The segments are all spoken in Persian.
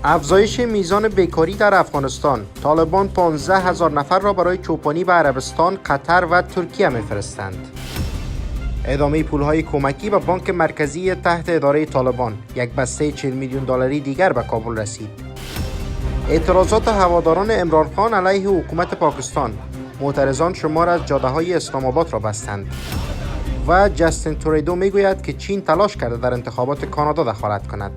افزایش میزان بیکاری در افغانستان. طالبان 15,000 نفر را برای چوپانی به عربستان، قطر و ترکیه می‌فرستند. ادامه پولهای کمکی به بانک مرکزی تحت اداره طالبان. یک بسته 40 میلیون دلاری دیگر به کابل رسید. اعتراضات هواداران عمران خان علیه حکومت پاکستان. معترضان شمار از جاده‌های اسلام آباد را بستند. و جاستین ترودو میگوید که چین تلاش کرده در انتخابات کانادا دخالت کند.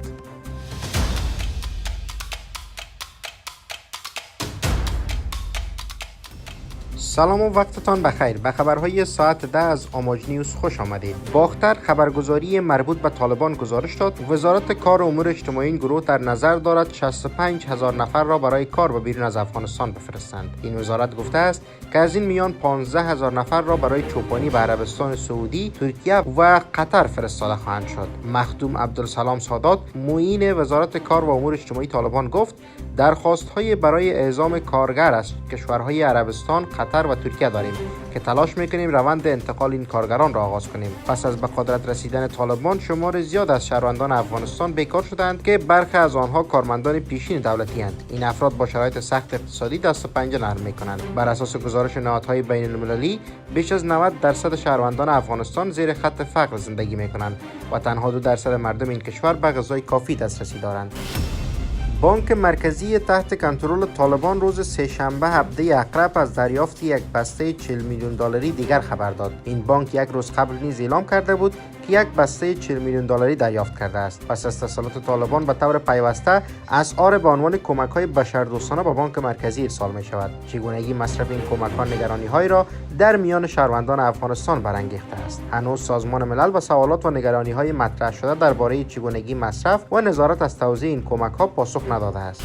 سلام و وقتتان بخیر. به خبرهای ساعت 10 از آماج نیوز خوش آمدید. باختر خبرگزاری مربوط به طالبان گزارش داد وزارت کار و امور اجتماعی این گروه در نظر دارد 65,000 نفر را برای کار به بیرون از افغانستان بفرستند. این وزارت گفته است که از این میان 15,000 نفر را برای چوپانی به عربستان سعودی، ترکیه و قطر فرستاده خواهند شد. مخدوم عبدالسلام سادات، معین وزارت کار و امور اجتماعی طالبان گفت درخواست‌های برای اعزام کارگر از کشورهای عربستان، قطر و ترکیه داریم که تلاش میکنیم روند انتقال این کارگران را آغاز کنیم. پس از به قدرت رسیدن طالبان شمار زیاد از شهروندان افغانستان بیکار شدند که برخی از آنها کارمندان پیشین دولتی اند. این افراد با شرایط سخت اقتصادی دست و پنجه نرم میکنند. بر اساس گزارش نهادهای بین المللی بیش از 90% شهروندان افغانستان زیر خط فقر زندگی میکنند و تنها 2% مردم این کشور به غذای کافی دسترسی دارند. بانک مرکزی تحت کنترل طالبان روز سه‌شنبه هفته عقرب از دریافت یک بسته 40 میلیون دلاری دیگر خبر داد. این بانک یک روز قبل نیز اعلام کرده بود که یک بسته 40 میلیون دلاری دریافت کرده است. پس از تسلط طالبان به طور پیوسته اسعار به عنوان کمک‌های بشردوستانه به بانک مرکزی ارسال می‌شود. چگونگی مصرف این کمک‌ها نگرانی‌هایی را در میان شهروندان افغانستان برانگیخته است. هنوز سازمان ملل به سوالات و نگرانی‌های مطرح شده درباره چگونگی مصرف و نظارت از توزیع این کمک‌ها پاسخ نداده است.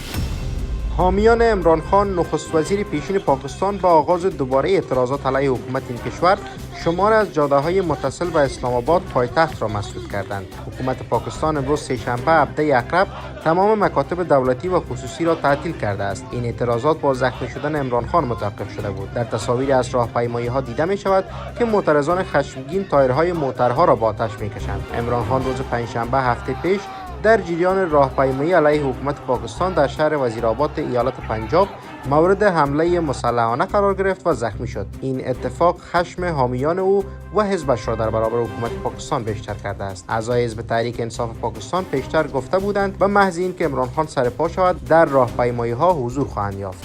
حامیان عمران خان، نخست وزیر پیشین پاکستان، با آغاز دوباره اعتراضات علیه حکومت این کشور شمار از جاده‌های متصل به اسلام آباد پایتخت را مسدود کردند. حکومت پاکستان امروز سه‌شنبه هفته عقرب تمام مکاتب دولتی و خصوصی را تعطیل کرده است. این اعتراضات با زخمی شدن عمران خان متوقف شده بود. در تصاویر از راهپیمایی‌ها دیده می‌شود که معترضان خشمگین تایرهای موترها را با آتش می‌کشند. عمران خان روز پنجشنبه هفته پیش در جریان راهپیمایی علیه حکومت پاکستان در شهر وزیرآباد ایالت پنجاب مورد حمله مسلحانه قرار گرفت و زخمی شد. این اتفاق خشم حامیان او و حزبش را در برابر حکومت پاکستان بیشتر کرده است. اعضای حزب تحریک انصاف پاکستان پیشتر گفته بودند به محض اینکه عمران خان سر پا شود در راهپیمایی‌ها حضور خواهند یافت.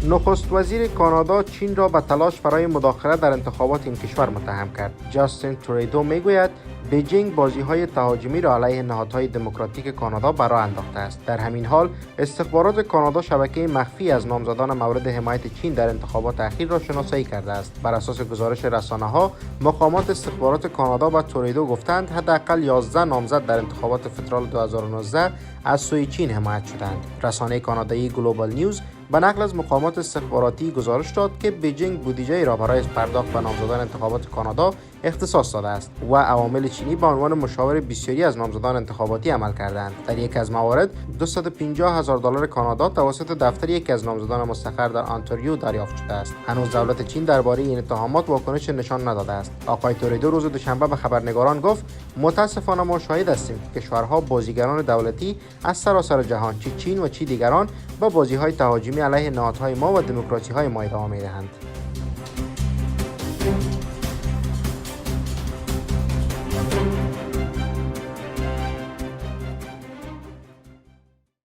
نخست وزیر کانادا چین را به تلاش برای مداخله در انتخابات این کشور متهم کرد. جاستین ترودو میگوید بیجینگ بازی‌های تهاجمی را علیه نهادهای دموکراتیک کانادا به راه انداخته است. در همین حال استخبارات کانادا شبکه مخفی از نامزدان مورد حمایت چین در انتخابات اخیر را شناسایی کرده است. بر اساس گزارش رسانه‌ها، مقامات استخبارات کانادا به ترودو گفتند حداقل 11 نامزد در انتخابات فدرال 2019 از سوی چین حمایت شدند. رسانه کانادایی گلوبال نیوز به نقل از مقامات استخباراتی گزارش داد که بیجینگ بودجه را برای پرداخت به نامزدان انتخابات کانادا اختصاص داده است و عوامل چینی به عنوان مشاور بسیاری از نامزدان انتخاباتی عمل کردند. در یک از موارد 250,000 دلار کانادا توسط دفتر یکی از نامزدان مستقر در آنتاریو دریافت شده است. هنوز دولت چین درباره این اتهامات واکنش نشان نداده است. آقای ترودو روز دوشنبه به خبرنگاران گفت متاسفانه ما شاهد هستیم که کشورها بازیگران دولتی از سراسر جهان، چه چین و چه دیگران، با بازی‌های تهاجمی علیه نهادهای ما و دموکراسی‌های ما ادامه می‌دهند.